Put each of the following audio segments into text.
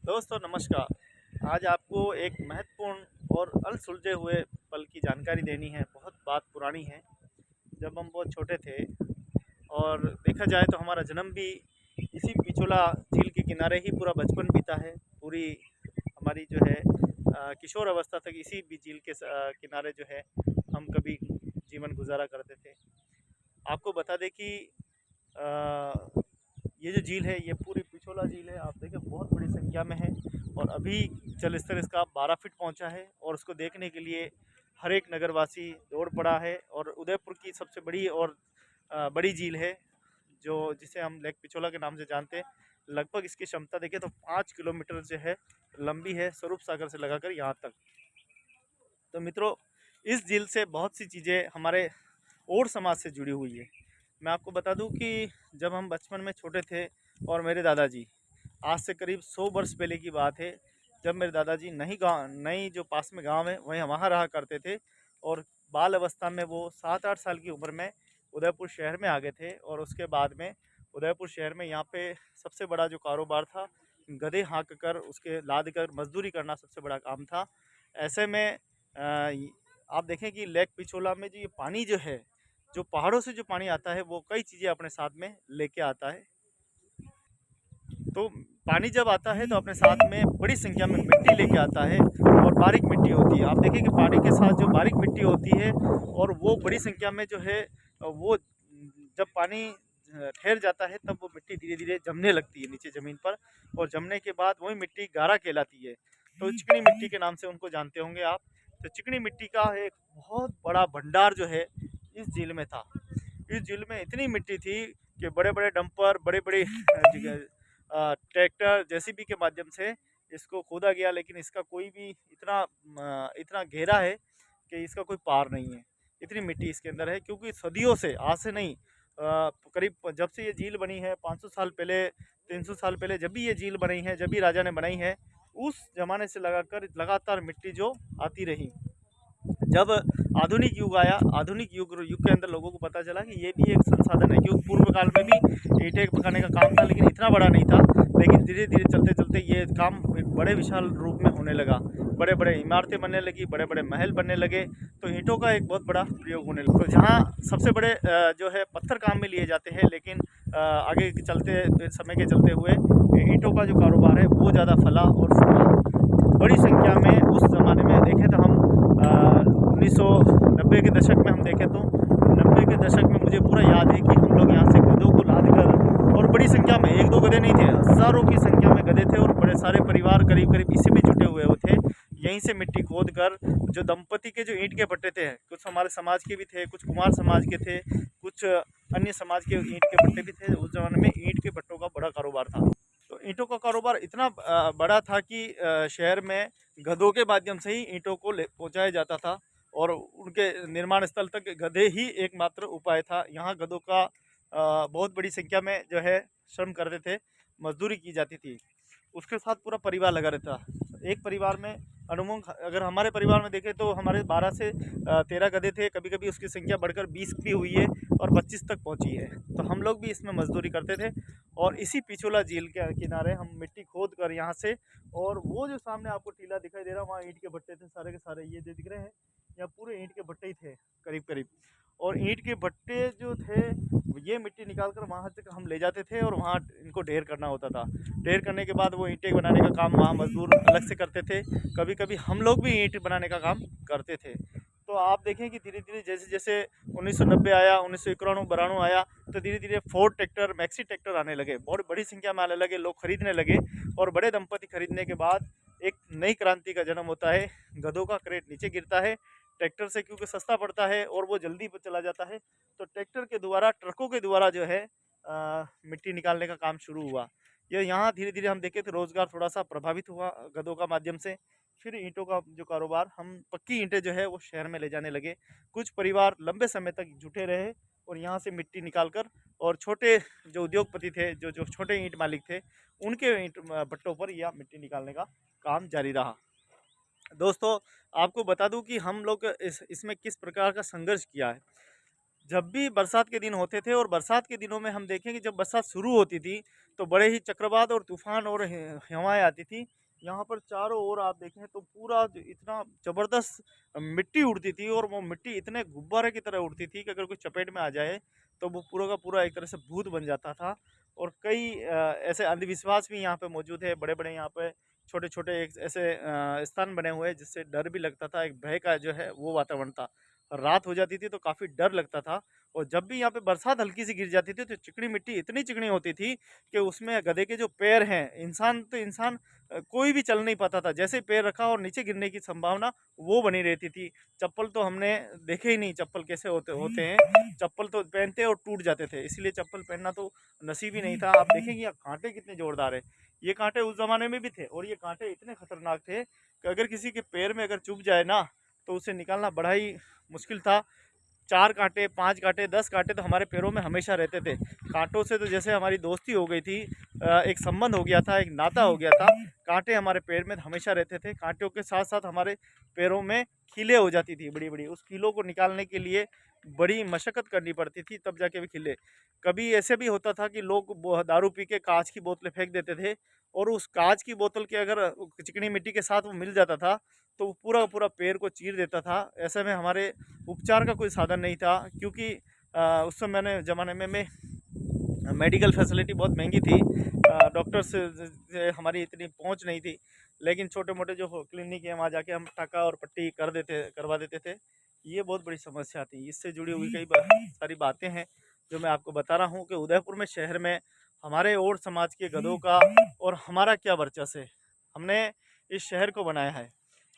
दोस्तों नमस्कार। आज आपको एक महत्वपूर्ण और अनसुलझे हुए पल की जानकारी देनी है। बहुत बात पुरानी है, जब हम बहुत छोटे थे और देखा जाए तो हमारा जन्म भी इसी पिछोला झील के किनारे ही पूरा बचपन बीता है। पूरी हमारी जो है किशोर अवस्था तक इसी भी झील के किनारे जो है हम कभी जीवन गुजारा करते थे। आपको बता दें कि अ, ये जो झील है ये पूरी पिछोला झील है। आप देखिए बहुत बड़ी संख्या में है और अभी जल स्तर इसका 12 फीट पहुंचा है और उसको देखने के लिए हर एक नगरवासी दौड़ पड़ा है। और उदयपुर की सबसे बड़ी और बड़ी झील है जो जिसे हम लेक पिछोला के नाम से जानते हैं। लगभग इसकी क्षमता देखिए तो 5 किलोमीटर जो है लंबी है, स्वरूप सागर से लगाकर यहाँ तक। तो मित्रों, इस झील से बहुत सी चीज़ें हमारे और समाज से जुड़ी हुई है। मैं आपको बता दूं कि जब हम बचपन में छोटे थे और मेरे दादाजी, आज से करीब 100 वर्ष पहले की बात है, जब मेरे दादाजी नई जो पास में गांव है वहीं वहाँ रहा करते थे। और बाल अवस्था में वो 7-8 साल की उम्र में उदयपुर शहर में आ गए थे। और उसके बाद में उदयपुर शहर में यहाँ पे सबसे बड़ा जो कारोबार था, गधे हाँक कर उसके लाद कर मजदूरी करना सबसे बड़ा काम था। ऐसे में आप देखें कि लेक पिछोला में जो ये पानी जो है, जो पहाड़ों से जो पानी आता है वो कई चीज़ें अपने साथ में लेके आता है। तो पानी जब आता है तो अपने साथ में बड़ी संख्या में मिट्टी लेके आता है और बारीक मिट्टी होती है। आप देखिए कि पानी के साथ जो बारीक मिट्टी होती है और वो बड़ी संख्या में जो है वो जब पानी ठहर जाता है तब वो मिट्टी धीरे धीरे जमने लगती है नीचे ज़मीन पर। और जमने के बाद वही मिट्टी गारा कहलाती है। तो चिकनी मिट्टी के नाम से उनको जानते होंगे आप। तो चिकनी मिट्टी का एक बहुत बड़ा भंडार जो है इस झील में था। इस झील में इतनी मिट्टी थी कि बड़े बड़े डंपर, बड़े बड़े ट्रैक्टर, जेसीबी के माध्यम से इसको खोदा गया, लेकिन इसका कोई भी इतना गहरा है कि इसका कोई पार नहीं है। इतनी मिट्टी इसके अंदर है, क्योंकि सदियों से, आज से नहीं, करीब जब से ये झील बनी है 500 साल पहले, 300 साल पहले जब भी ये झील बनी है, जब भी राजा ने बनाई है, उस जमाने से लगातार मिट्टी जो आती रही। जब आधुनिक युग आया, आधुनिक युग के अंदर लोगों को पता चला कि ये भी एक संसाधन है, क्योंकि पूर्व काल में भी ईंटें पकाने का काम था लेकिन इतना बड़ा नहीं था। लेकिन धीरे धीरे चलते चलते ये काम एक बड़े विशाल रूप में होने लगा। बड़े बड़े इमारतें बनने लगी, बड़े बड़े महल बनने लगे, तो ईंटों का एक बहुत बड़ा प्रयोग होने लगा। तो जहाँ सबसे बड़े जो है पत्थर काम में लिए जाते हैं, लेकिन आगे चलते समय के चलते हुए ईंटों का जो कारोबार है वो ज़्यादा फला और फूला। बड़ी संख्या में उस ज़माने में देखें तो हम 1990 के दशक में हम देखें तो 90 के दशक में मुझे पूरा याद है कि हम लोग यहाँ से गधों को लाद कर, और बड़ी संख्या में, एक दो गधे नहीं थे, हज़ारों की संख्या में गधे थे और बड़े सारे परिवार करीब करीब इसी में जुटे हुए थे। यहीं से मिट्टी खोद कर जो दंपति के जो ईंट के भट्टे थे, कुछ हमारे समाज के भी थे, कुछ कुमार समाज के थे, कुछ अन्य समाज के ईंट के भट्टे भी थे। उस ज़माने में ईंट के भट्टों का बड़ा कारोबार था। तो ईंटों का कारोबार इतना बड़ा था कि शहर में गधों के माध्यम से ही ईंटों को पहुंचाया जाता था और उनके निर्माण स्थल तक गधे ही एकमात्र उपाय था। यहाँ गधों का बहुत बड़ी संख्या में जो है श्रम करते थे, मजदूरी की जाती थी। उसके साथ पूरा परिवार लगा रहता। एक परिवार में अनुमान, अगर हमारे परिवार में देखें तो हमारे 12 से 13 गधे थे। कभी कभी उसकी संख्या बढ़कर 20 भी हुई है और 25 तक पहुंची है। तो हम लोग भी इसमें मजदूरी करते थे और इसी पिछोला झील के किनारे हम मिट्टी खोद कर यहाँ से, और वो जो सामने आपको टीला दिखाई दे रहा है वहाँ ईंट के भट्टे थे सारे के सारे, ये जो दिख रहे हैं यहाँ पूरे ईंट के भट्टे ही थे करीब करीब। और ईंट के भट्टे जो थे ये मिट्टी निकाल कर वहाँ तक हम ले जाते थे और वहाँ इनको ढेर करना होता था। ढेर करने के बाद वो ईंटें बनाने का काम वहाँ मजदूर अलग से करते थे। कभी कभी हम लोग भी ईंट बनाने का काम करते थे। तो आप देखें कि धीरे धीरे जैसे जैसे 1990 आया, 1991-92 आया, तो धीरे धीरे फोर्ड ट्रैक्टर, मैक्सी ट्रैक्टर आने लगे, बहुत बड़ी संख्या में आने लगे, लोग खरीदने लगे। और बड़े दंपति खरीदने के बाद एक नई क्रांति का जन्म होता है। गधों का क्रेट नीचे गिरता है ट्रैक्टर से, क्योंकि सस्ता पड़ता है और वो जल्दी चला जाता है। तो ट्रैक्टर के द्वारा, ट्रकों के द्वारा जो है मिट्टी निकालने का काम शुरू हुआ। ये यहाँ धीरे धीरे हम देखें तो रोज़गार थोड़ा सा प्रभावित हुआ गधों का माध्यम से। फिर ईंटों का जो कारोबार, हम पक्की ईंटें जो है वो शहर में ले जाने लगे। कुछ परिवार लंबे समय तक जुटे रहे और यहाँ से मिट्टी निकाल कर, और छोटे जो उद्योगपति थे, जो जो छोटे ईंट मालिक थे, उनके ईंट भट्टों पर यह मिट्टी निकालने का काम जारी रहा। दोस्तों, आपको बता दूं कि हम लोग इसमें किस प्रकार का संघर्ष किया है। जब भी बरसात के दिन होते थे और बरसात के दिनों में हम देखें कि जब बरसात शुरू होती थी तो बड़े ही चक्रवात और तूफान और हवाएं आती थी। यहाँ पर चारों ओर आप देखें तो पूरा इतना ज़बरदस्त मिट्टी उड़ती थी और वो मिट्टी इतने गुब्बारे की तरह उड़ती थी कि अगर कोई चपेट में आ जाए तो वो पूरा का पूरा एक तरह से भूत बन जाता था। और कई ऐसे अंधविश्वास भी यहाँ पे मौजूद है, बड़े बड़े यहाँ पे छोटे छोटे एक ऐसे स्थान बने हुए हैं जिससे डर भी लगता था, एक भय का जो है वो वातावरण था। रात हो जाती थी तो काफ़ी डर लगता था। और जब भी यहाँ पे बरसात हल्की सी गिर जाती थी तो चिकनी मिट्टी इतनी चिकनी होती थी कि उसमें गधे के जो पैर हैं, इंसान तो इंसान कोई भी चल नहीं पाता था। जैसे ही पैर रखा और नीचे गिरने की संभावना वो बनी रहती थी। चप्पल तो हमने देखे ही नहीं, चप्पल कैसे होते होते हैं। चप्पल तो पहनते और टूट जाते थे, इसलिए चप्पल पहनना तो नसीब ही नहीं था। आप देखेंगे यहाँ कांटे कितने जोरदार है। ये कांटे उस जमाने में भी थे और ये कांटे इतने खतरनाक थे कि अगर किसी के पैर में अगर चुभ जाए ना तो उसे निकालना बड़ा ही मुश्किल था। 4 काँटे, 5 काँटे, 10 काँटे तो हमारे पैरों में हमेशा रहते थे। काँटों से तो जैसे हमारी दोस्ती हो गई थी, एक संबंध हो गया था, एक नाता हो गया था। काँटे हमारे पैर में हमेशा रहते थे। काँटों के साथ-साथ हमारे पैरों में कीलें हो जाती थी बड़ी-बड़ी। उस कीलों को निकालने के लिए बड़ी मशक्कत करनी पड़ती थी, तब जाके वो खिले। कभी ऐसे भी होता था कि लोग दारू पी के काँच की बोतलें फेंक देते थे और उस काँच की बोतल के अगर चिकनी मिट्टी के साथ वो मिल जाता था तो वो पूरा का पूरा पैर को चीर देता था। ऐसे में हमारे उपचार का कोई साधन नहीं था, क्योंकि उस समय ज़माने में मेडिकल फैसिलिटी बहुत महंगी थी। डॉक्टर्स से हमारी इतनी पहुंच नहीं थी। लेकिन छोटे मोटे जो क्लिनिक है वहाँ जाके हम टाका और पट्टी करवा देते थे। ये बहुत बड़ी समस्या थी। इससे जुड़ी हुई कई सारी बातें हैं जो मैं आपको बता रहा हूँ कि उदयपुर में शहर में हमारे और समाज के गधों का और हमारा क्या वर्चस्व है। हमने इस शहर को बनाया है।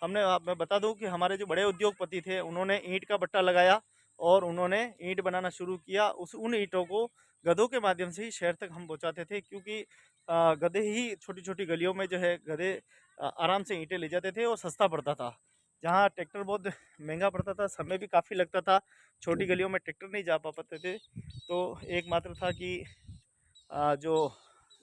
मैं बता दूं कि हमारे जो बड़े उद्योगपति थे उन्होंने ईंट का भट्टा लगाया और उन्होंने ईंट बनाना शुरू किया। उन ईंटों को गधों के माध्यम से ही शहर तक हम पहुंचाते थे, क्योंकि गधे ही छोटी छोटी गलियों में जो है गधे आराम से ईंटें ले जाते थे और सस्ता पड़ता था। जहाँ ट्रैक्टर बहुत महंगा पड़ता था, समय भी काफ़ी लगता था, छोटी गलियों में ट्रैक्टर नहीं जा पाते थे। तो एकमात्र था कि जो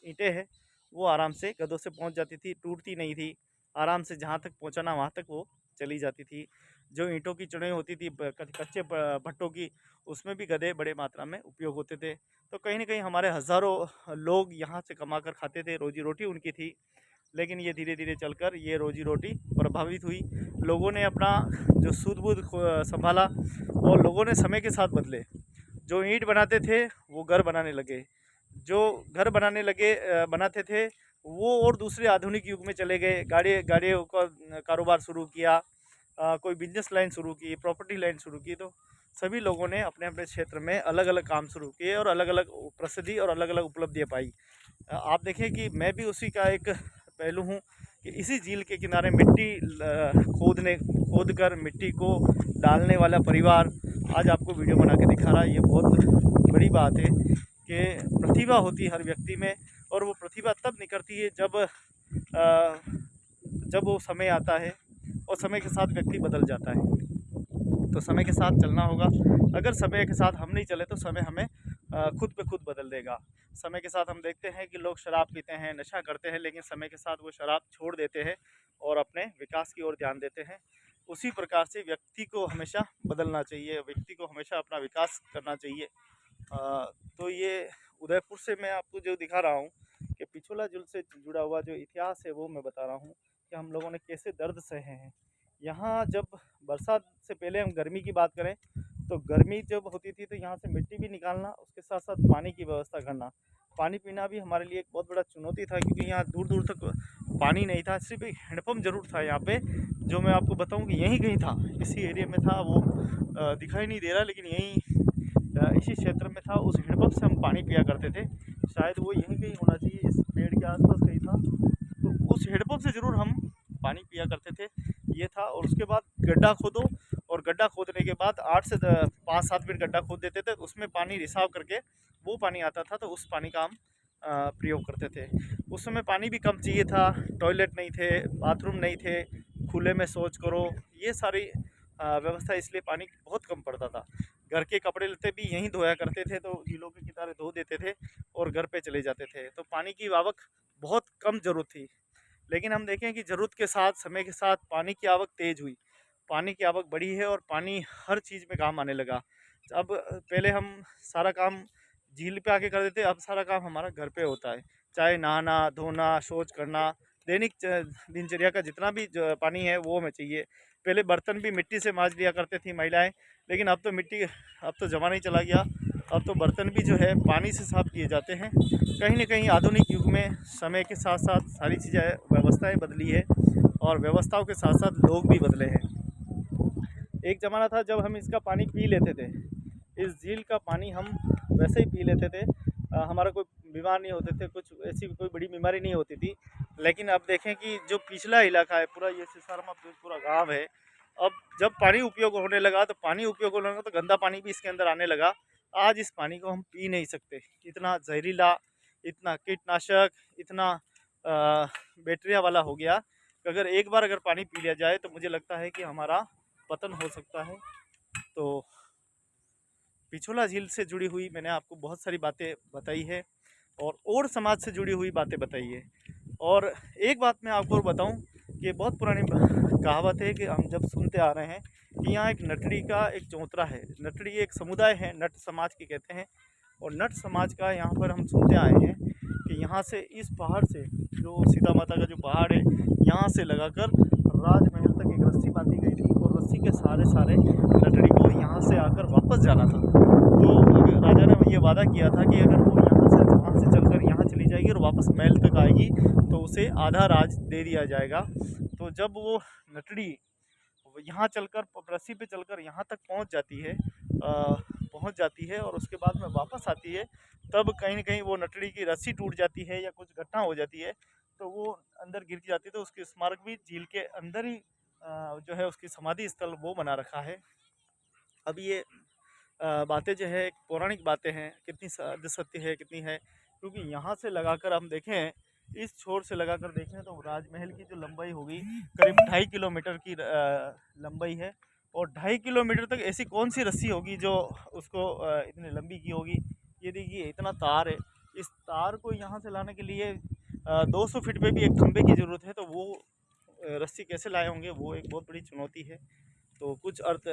ईंटें हैं वो आराम से गधों से पहुंच जाती थी, टूटती नहीं थी। आराम से जहाँ तक पहुंचाना वहाँ तक वो चली जाती थी। जो ईंटों की चुनाई होती थी कच्चे भट्टों की, उसमें भी गधे बड़े मात्रा में उपयोग होते थे। तो कहीं न कहीं हमारे हज़ारों लोग यहाँ से कमा कर खाते थे, रोजी रोटी उनकी थी। लेकिन ये धीरे धीरे चलकर ये रोजी रोटी प्रभावित हुई। लोगों ने अपना जो सूझबूझ संभाला और लोगों ने समय के साथ बदले। जो ईंट बनाते थे वो घर बनाने लगे, जो घर बनाने लगे बनाते थे वो और दूसरे आधुनिक युग में चले गए। गाड़ियों का कारोबार शुरू किया, कोई बिजनेस लाइन शुरू की, प्रॉपर्टी लाइन शुरू की। तो सभी लोगों ने अपने अपने क्षेत्र में अलग अलग काम शुरू किए और अलग अलग प्रसिद्धि और अलग अलग उपलब्धियाँ पाई। आप देखें कि मैं भी उसी का एक पहलू हूँ कि इसी झील के किनारे मिट्टी खोद कर मिट्टी को डालने वाला परिवार आज आपको वीडियो बना के दिखा रहा है। ये बहुत बड़ी बात है कि प्रतिभा होती है हर व्यक्ति में, और वो प्रतिभा तब निकलती है जब वो समय आता है और समय के साथ व्यक्ति बदल जाता है। तो समय के साथ चलना होगा। अगर समय के साथ हम नहीं चले तो समय हमें खुद पे खुद बदल देगा। समय के साथ हम देखते हैं कि लोग शराब पीते हैं, नशा करते हैं, लेकिन समय के साथ वो शराब छोड़ देते हैं और अपने विकास की ओर ध्यान देते हैं। उसी प्रकार से व्यक्ति को हमेशा बदलना चाहिए, व्यक्ति को हमेशा अपना विकास करना चाहिए। तो ये उदयपुर से मैं आपको जो दिखा रहा हूँ कि पिछोला झील से जुड़ा हुआ जो इतिहास है वो मैं बता रहा हूँ कि हम लोगों ने कैसे दर्द सहे हैं। यहाँ जब बरसात से पहले हम गर्मी की बात करें तो गर्मी जब होती थी तो यहाँ से मिट्टी भी निकालना, उसके साथ साथ पानी की व्यवस्था करना, पानी पीना भी हमारे लिए एक बहुत बड़ा चुनौती था, क्योंकि यहाँ दूर दूर तक पानी नहीं था। सिर्फ एक हैंडपम्प ज़रूर था यहाँ पे, जो मैं आपको बताऊँ कि यहीं कहीं था, इसी एरिया में था। वो दिखाई नहीं दे रहा, लेकिन यहीं इसी क्षेत्र में था। उस हैंडपम्प से हम पानी पिया करते थे। शायद वो यहीं कहीं होना चाहिए, इस पेड़ के आसपास कहीं था। तो उस हैंडपम्प से ज़रूर हम पानी पिया करते थे, ये था। और उसके बाद गड्ढा खोदो, और गड्ढा खोदने के बाद 8 से 5-7 मिनट गड्ढा खोद देते थे, उसमें पानी रिसाव करके वो पानी आता था, तो उस पानी का हम प्रयोग करते थे। उस समय पानी भी कम चाहिए था, टॉयलेट नहीं थे, बाथरूम नहीं थे, खुले में शौच करो, ये सारी व्यवस्था, इसलिए पानी बहुत कम पड़ता था। घर के कपड़े लत्ते भी यहीं धोया करते थे, तो झीलों के किनारे धो देते थे और घर पे चले जाते थे। तो पानी की आवक बहुत कम ज़रूरत थी। लेकिन हम देखें कि ज़रूरत के साथ, समय के साथ पानी की आवक तेज़ हुई, पानी की आवक बढ़ी है और पानी हर चीज़ में काम आने लगा। अब पहले हम सारा काम झील पे आके कर देते, अब सारा काम हमारा घर पे होता है। चाहे नहाना धोना शौच करना, दैनिक दिनचर्या का जितना भी जो पानी है वो हमें चाहिए। पहले बर्तन भी मिट्टी से मांज लिया करते थी महिलाएं, लेकिन अब तो ज़माना ही चला गया। अब तो बर्तन भी जो है पानी से साफ़ किए जाते हैं। कहीं ना कहीं आधुनिक युग में समय के साथ साथ सारी चीज़ें व्यवस्थाएं बदली है और व्यवस्थाओं के साथ साथ लोग भी बदले हैं। एक ज़माना था जब हम इसका पानी पी लेते थे, इस झील का पानी हम वैसे ही पी लेते थे, हमारा कोई बीमार नहीं होते थे, कुछ ऐसी कोई बड़ी बीमारी नहीं होती थी। लेकिन अब देखें कि जो पिछला इलाका है पूरा, ये सिसारमा पूरा गांव है, अब जब पानी उपयोग होने लगा तो पानी उपयोग होने लगा तो गंदा पानी भी इसके अंदर आने लगा। आज इस पानी को हम पी नहीं सकते, इतना जहरीला, इतना कीटनाशक, इतना बैक्टीरिया वाला हो गया कि अगर एक बार अगर पानी पी लिया जाए तो मुझे लगता है कि हमारा पतन हो सकता है। तो पिछोला झील से जुड़ी हुई मैंने आपको बहुत सारी बातें बताई है और समाज से जुड़ी हुई बातें बताई है। और एक बात मैं आपको बताऊं कि बहुत पुरानी कहावत है कि हम जब सुनते आ रहे हैं कि यहाँ एक नटड़ी का एक चौतरा है। नटड़ी एक समुदाय है, नट समाज के कहते हैं, और नट समाज का यहाँ पर हम सुनते आए हैं कि यहाँ से इस पहाड़ से, जो सीता माता का जो पहाड़ है, यहाँ से लगाकर राजमहल तक एक रस्सी बांधी गई थी और रस्सी के सारे नटड़ी को यहाँ से आकर वापस जाना था। तो राजा ने ये वादा किया था कि अगर वो वहाँ से चलकर यहाँ चली जाएगी और वापस महल तक आएगी तो उसे आधा राज दे दिया जाएगा। तो जब वो नटड़ी यहाँ चलकर रस्सी पे चलकर यहाँ तक पहुँच जाती है और उसके बाद में वापस आती है, तब कहीं ना कहीं वो नटड़ी की रस्सी टूट जाती है या कुछ घटना हो जाती है तो वो अंदर गिर जाती है। तो उसकी स्मारक भी झील के अंदर ही जो है उसकी समाधि स्थल वो बना रखा है। अब ये बातें जो है एक पौराणिक बातें हैं, कितनी सत्य है कितनी है, क्योंकि यहाँ से लगाकर हम देखें, इस छोर से लगाकर देखें तो राजमहल की जो लंबाई होगी करीब 2.5 किलोमीटर की लंबाई है। और 2.5 किलोमीटर तक ऐसी कौन सी रस्सी होगी जो उसको इतनी लंबी की होगी। ये देखिए इतना तार है, इस तार को यहाँ से लाने के लिए 200 फीट पे भी एक खंबे की ज़रूरत है। तो वो रस्सी कैसे लाए होंगे, वो एक बहुत बड़ी चुनौती है। तो कुछ अर्थ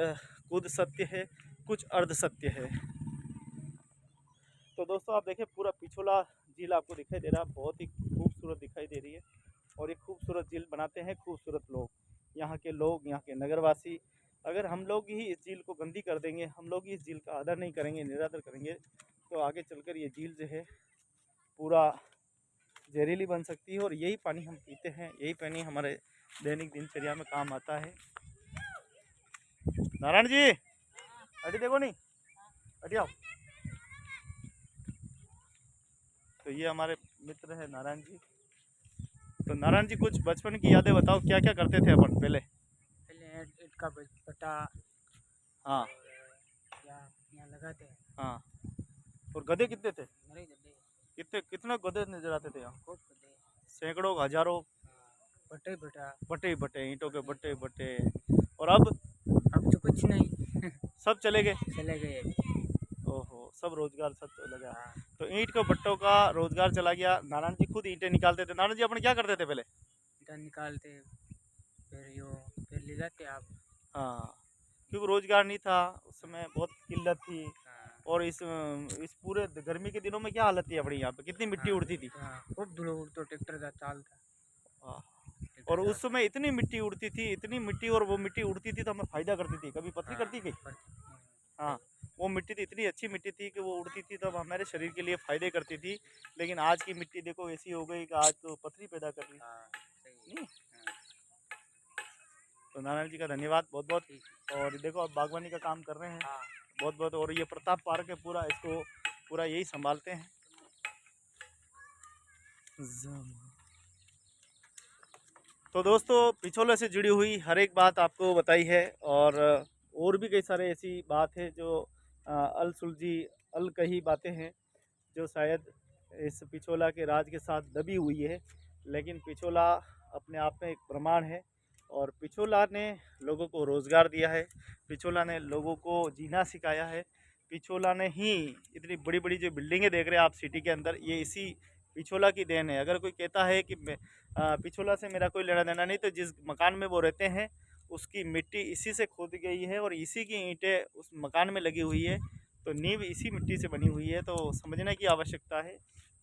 खुद सत्य है, कुछ अर्ध सत्य है। तो दोस्तों आप देखें पूरा पिछोला झील आपको दिखाई दे रहा है, बहुत ही खूबसूरत दिखाई दे रही है। और ये खूबसूरत झील बनाते हैं खूबसूरत लोग, यहाँ के लोग, यहाँ के नगरवासी। अगर हम लोग ही इस झील को गंदी कर देंगे, हम लोग ही इस झील का आदर नहीं करेंगे, निरादर करेंगे, तो आगे चलकर ये झील जो है पूरा जहरीली बन सकती है। और यही पानी हम पीते हैं, यही पानी हमारे दैनिक दिनचर्या में काम आता है। नारायण जी अटी देखो नहीं, अटी आओ। तो ये हमारे मित्र है नारायण जी। तो नारायण जी कुछ बचपन की यादें बताओ, क्या क्या करते थे अपन पहले? पहले ईंट का बटा, हाँ यहाँ लगाते हैं। हाँ। और गधे कितने थे? मेरे गड्ढे कितने गधे नजर आते थे यहाँ? खूब गड्ढे। सैकड़ों हजारों। बटे बटा। बटे बटे ईंटों के बटे बटे। और अब अब तो कुछ नहीं। सब चले गए। चले गए। ओहो, सब रोजगार सब चला गया। हाँ, तो ईंट के भट्टों का रोजगार चला गया। नारायण जी खुद ईंटें निकालते थे। नारायण जी अपन क्या करते थे पहले? ईंटा निकालते, फिर ले जाते आप। हाँ, क्योंकि रोजगार नहीं था उस समय, बहुत किल्लत थी। हाँ, और इस पूरे गर्मी के दिनों में क्या हालत थी अपनी यहाँ पे, कितनी मिट्टी हाँ, उड़ती थी। हाँ, खूब धूल उड़तो, ट्रैक्टर का चाल था। हाँ। और ट्रैक्टर उस समय इतनी मिट्टी उड़ती थी, इतनी मिट्टी, और वो मिट्टी उड़ती थी तो हमें फायदा करती थी, कभी पथरी करती गई। हाँ, वो मिट्टी थी, इतनी अच्छी मिट्टी थी कि वो उड़ती थी तब हमारे शरीर के लिए फायदे करती थी। लेकिन आज की मिट्टी देखो ऐसी हो गई कि आज तो पथरी पैदा कर रही। हाँ, सही। नहीं। हाँ, तो नारायण जी का धन्यवाद बहुत बहुत। ठीक। और देखो अब बागवानी का काम कर रहे हैं हाँ, बहुत बहुत। और ये प्रताप पार्क है पूरा, इसको पूरा यही संभालते हैं। तो दोस्तों पिछोले से जुड़ी हुई हर एक बात आपको बताई है। और भी कई सारे ऐसी बात है जो अल सुलझी अल कही बातें हैं, जो शायद इस पिछोला के राज के साथ दबी हुई है। लेकिन पिछोला अपने आप में एक प्रमाण है। और पिछोला ने लोगों को रोज़गार दिया है, पिछोला ने लोगों को जीना सिखाया है। पिछोला ने ही इतनी बड़ी बड़ी जो बिल्डिंगें देख रहे हैं आप सिटी के अंदर, ये इसी पिछोला की देन है। अगर कोई कहता है कि पिछोला से मेरा कोई लेना देना नहीं, तो जिस मकान में वो रहते हैं उसकी मिट्टी इसी से खोदी गई है और इसी की ईंटें उस मकान में लगी हुई है। तो नींव इसी मिट्टी से बनी हुई है। तो समझने की आवश्यकता है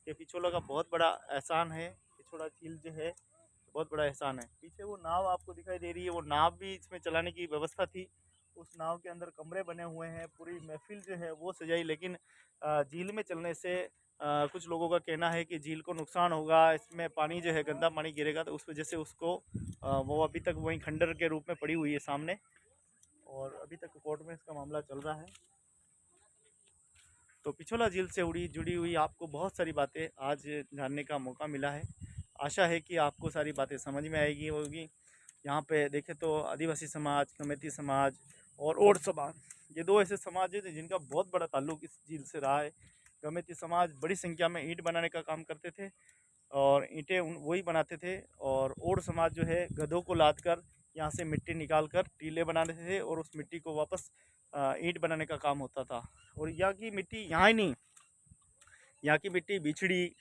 कि पिछोला का बहुत बड़ा एहसान है। पिछोला झील जो है बहुत बड़ा एहसान है। पीछे वो नाव आपको दिखाई दे रही है, वो नाव भी इसमें चलाने की व्यवस्था थी। उस नाव के अंदर कमरे बने हुए हैं, पूरी महफिल जो है वो सजाई। लेकिन झील में चलने से कुछ लोगों का कहना है कि झील को नुकसान होगा, इसमें पानी जो है गंदा पानी गिरेगा, तो उस वजह से उसको वो अभी तक वहीं खंडर के रूप में पड़ी हुई है सामने, और अभी तक कोर्ट में इसका मामला चल रहा है। तो पिछोला झील से जुड़ी हुई आपको बहुत सारी बातें आज जानने का मौका मिला है। आशा है कि आपको सारी बातें समझ में आएगी होगी। यहाँ पे देखें तो आदिवासी समाज, कमेटी समाज और ओड समाज, ये दो ऐसे समाज हैं जिनका बहुत बड़ा ताल्लुक इस झील से रहा है। कमेटी समाज बड़ी संख्या में ईंट बनाने का काम करते थे और ईंटें वही बनाते थे, और ओड समाज जो है गधों को लाद कर यहाँ से मिट्टी निकाल कर टीले बनाते थे और उस मिट्टी को वापस ईंट बनाने का काम होता था। और यहाँ की मिट्टी यहाँ ही नहीं, यहाँ की मिट्टी बिछड़ी,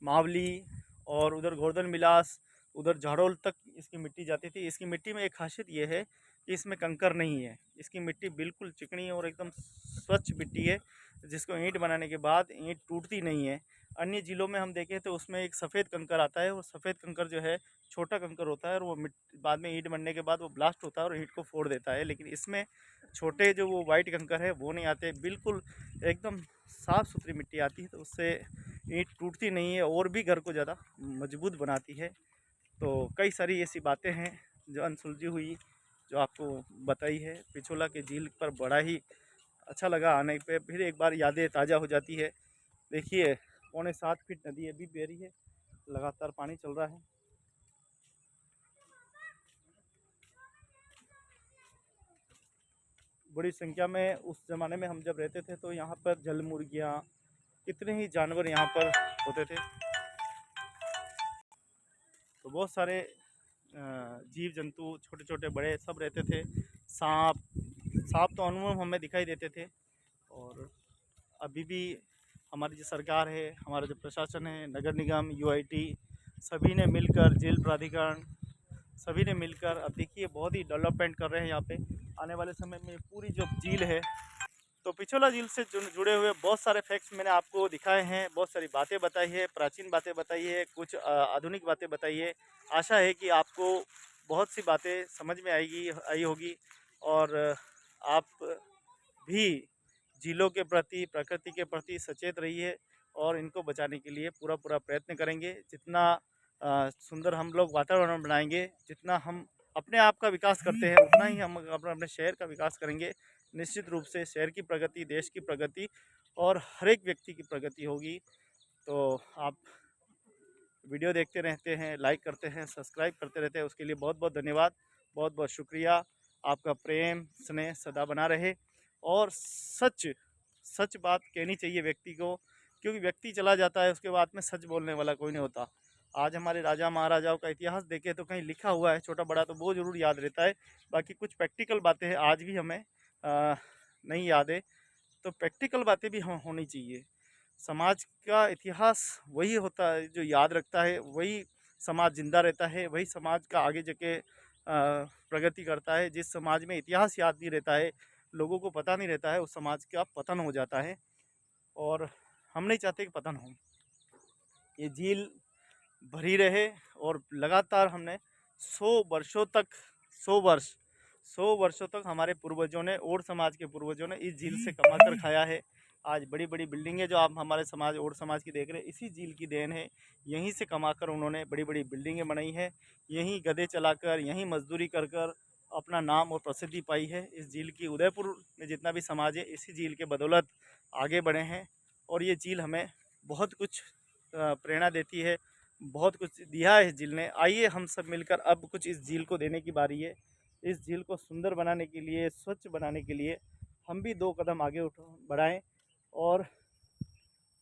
मावली और उधर गोवर्धन मिलास, उधर झाड़ोल तक इसकी मिट्टी जाती थी। इसकी मिट्टी में एक खासियत ये है कि इसमें कंकर नहीं है। इसकी मिट्टी बिल्कुल चिकनी और एकदम स्वच्छ मिट्टी है, जिसको ईंट बनाने के बाद ईंट टूटती नहीं है। अन्य ज़िलों में हम देखें तो उसमें एक सफ़ेद कंकर आता है, वो सफ़ेद कंकर जो है छोटा कंकर होता है और वो बाद में ईंट बनने के बाद वो ब्लास्ट होता है और ईंट को फोड़ देता है। लेकिन इसमें छोटे जो वो वाइट कंकर है वो नहीं आते, बिल्कुल एकदम साफ़ सुथरी मिट्टी आती है, तो उससे ईंट टूटती नहीं है और भी घर को ज़्यादा मजबूत बनाती है। तो कई सारी ऐसी बातें हैं जो अनसुलझी हुई, जो आपको बताई है। पिछोला के झील पर बड़ा ही अच्छा लगा आने पे, फिर एक बार यादें ताज़ा हो जाती है। देखिए 6.25 फीट नदी अभी बह रही है, लगातार पानी चल रहा है। बड़ी संख्या में उस ज़माने में हम जब रहते थे तो यहाँ पर जल मुर्गियाँ, कितने ही जानवर यहाँ पर होते थे। तो बहुत सारे जीव जंतु, छोटे छोटे बड़े सब रहते थे। सांप सांप तो अनुभव हमें दिखाई देते थे। और अभी भी हमारी जो सरकार है, हमारा जो प्रशासन है, नगर निगम, यूआईटी, सभी ने मिलकर, जेल प्राधिकरण, सभी ने मिलकर अब देखिए बहुत ही डेवलपमेंट कर रहे हैं यहाँ पे। आने वाले समय में पूरी जो झील है, तो पिछोला झील से जुड़े हुए बहुत सारे फैक्ट्स मैंने आपको दिखाए हैं, बहुत सारी बातें बताई है, प्राचीन बातें बताई है, कुछ आधुनिक बातें बताई है। आशा है कि आपको बहुत सी बातें समझ में आई होगी, और आप भी झीलों के प्रति, प्रकृति के प्रति सचेत रहिए और इनको बचाने के लिए पूरा पूरा प्रयत्न करेंगे। जितना सुंदर हम लोग वातावरण बनाएंगे, जितना हम अपने आप का विकास करते हैं, उतना ही हम अपने शहर का विकास करेंगे। निश्चित रूप से शहर की प्रगति, देश की प्रगति और हर एक व्यक्ति की प्रगति होगी। तो आप वीडियो देखते रहते हैं, लाइक करते हैं, सब्सक्राइब करते रहते हैं, उसके लिए बहुत बहुत धन्यवाद, बहुत बहुत शुक्रिया। आपका प्रेम स्नेह सदा बना रहे, और सच सच बात कहनी चाहिए व्यक्ति को, क्योंकि व्यक्ति चला जाता है उसके बाद में सच बोलने वाला कोई नहीं होता। आज हमारे राजा महाराजाओं का इतिहास देखें तो कहीं लिखा हुआ है छोटा बड़ा, तो वो ज़रूर याद रहता है। बाकी कुछ प्रैक्टिकल बातें हैं आज भी हमें नहीं याद है, तो प्रैक्टिकल बातें भी हम होनी चाहिए। समाज का इतिहास वही होता है जो याद रखता है, वही समाज जिंदा रहता है, वही समाज का आगे जाके प्रगति करता है। जिस समाज में इतिहास याद नहीं रहता है, लोगों को पता नहीं रहता है, उस समाज का पतन हो जाता है। और हम नहीं चाहते कि पतन हो। ये झील भरी रहे, और लगातार हमने 100 वर्षों तक हमारे पूर्वजों ने, और समाज के पूर्वजों ने इस झील से कमा कर खाया है। आज बड़ी बड़ी बिल्डिंगें जो आप हमारे समाज, और समाज की देख रहे हैं, इसी झील की देन है। यहीं से कमाकर उन्होंने बड़ी बड़ी बिल्डिंगें बनाई है, यहीं गधे चलाकर, यहीं मजदूरी कर कर अपना नाम और प्रसिद्धि पाई है। इस झील की, उदयपुर में जितना भी समाज है, इसी झील के बदौलत आगे बढ़े हैं। और ये झील हमें बहुत कुछ प्रेरणा देती है, बहुत कुछ दिया है इस झील ने। आइए हम सब मिलकर अब कुछ इस झील को देने की बारी है। इस झील को सुंदर बनाने के लिए, स्वच्छ बनाने के लिए हम भी 2 कदम आगे बढ़ाएं, और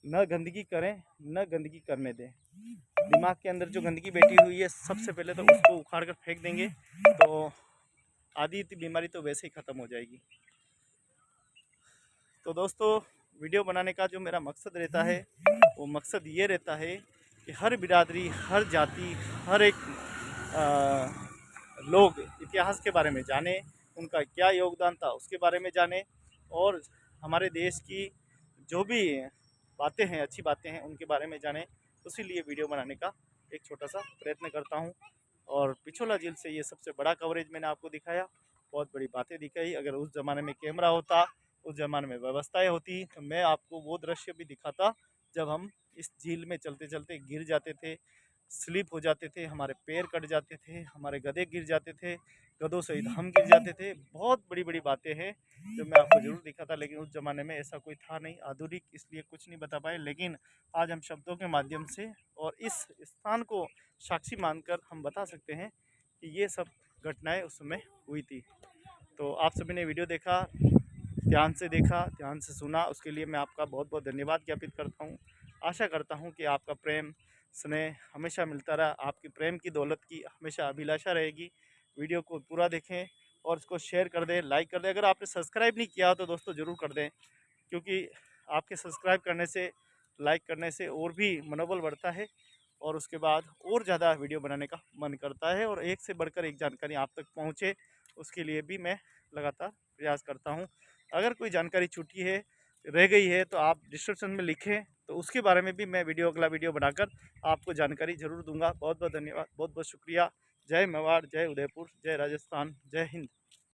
न गंदगी करें, न गंदगी करने दें। दिमाग के अंदर जो गंदगी बैठी हुई है, सबसे पहले तो उसको उखाड़ कर फेंक देंगे, तो आधी बीमारी तो वैसे ही ख़त्म हो जाएगी। तो दोस्तों, वीडियो बनाने का जो मेरा मकसद रहता है, वो मकसद ये रहता है कि हर बिरादरी, हर जाति, हर एक लोग इतिहास के बारे में जाने, उनका क्या योगदान था उसके बारे में जाने, और हमारे देश की जो भी बातें हैं, अच्छी बातें हैं, उनके बारे में जाने। उसी लिए वीडियो बनाने का एक छोटा सा प्रयत्न करता हूँ। और पिछोला झील से ये सबसे बड़ा कवरेज मैंने आपको दिखाया, बहुत बड़ी बातें दिखाई। अगर उस ज़माने में कैमरा होता, उस ज़माने में व्यवस्थाएं होती, तो मैं आपको वो दृश्य भी दिखाता जब हम इस झील में चलते चलते गिर जाते थे, स्लिप हो जाते थे, हमारे पैर कट जाते थे, हमारे गधे गिर जाते थे, गधों सहित हम गिर जाते थे। बहुत बड़ी बड़ी बातें हैं जो मैं आपको ज़रूर दिखाता, लेकिन उस ज़माने में ऐसा कोई था नहीं, आधुनिक, इसलिए कुछ नहीं बता पाए। लेकिन आज हम शब्दों के माध्यम से और इस स्थान को साक्षी मानकर हम बता सकते हैं कि ये सब घटनाएं उस समय हुई थी। तो आप सभी ने वीडियो देखा, ध्यान से देखा, ध्यान से सुना, उसके लिए मैं आपका बहुत बहुत धन्यवाद ज्ञापित करता हूँ। आशा करता हूँ कि आपका प्रेम स्नेह हमेशा मिलता रहा, आपकी प्रेम की दौलत की हमेशा अभिलाषा रहेगी। वीडियो को पूरा देखें और इसको शेयर कर दें, लाइक कर दें। अगर आपने सब्सक्राइब नहीं किया तो दोस्तों ज़रूर कर दें, क्योंकि आपके सब्सक्राइब करने से, लाइक करने से और भी मनोबल बढ़ता है, और उसके बाद और ज़्यादा वीडियो बनाने का मन करता है, और एक से बढ़कर एक जानकारी आप तक पहुँचे, उसके लिए भी मैं लगातार प्रयास करता हूँ। अगर कोई जानकारी छूटी है, रह गई है, तो आप डिस्क्रिप्शन में लिखें, तो उसके बारे में भी मैं अगला वीडियो बनाकर आपको जानकारी ज़रूर दूंगा। बहुत बहुत धन्यवाद, बहुत बहुत शुक्रिया। जय मेवाड़, जय उदयपुर, जय राजस्थान, जय हिंद।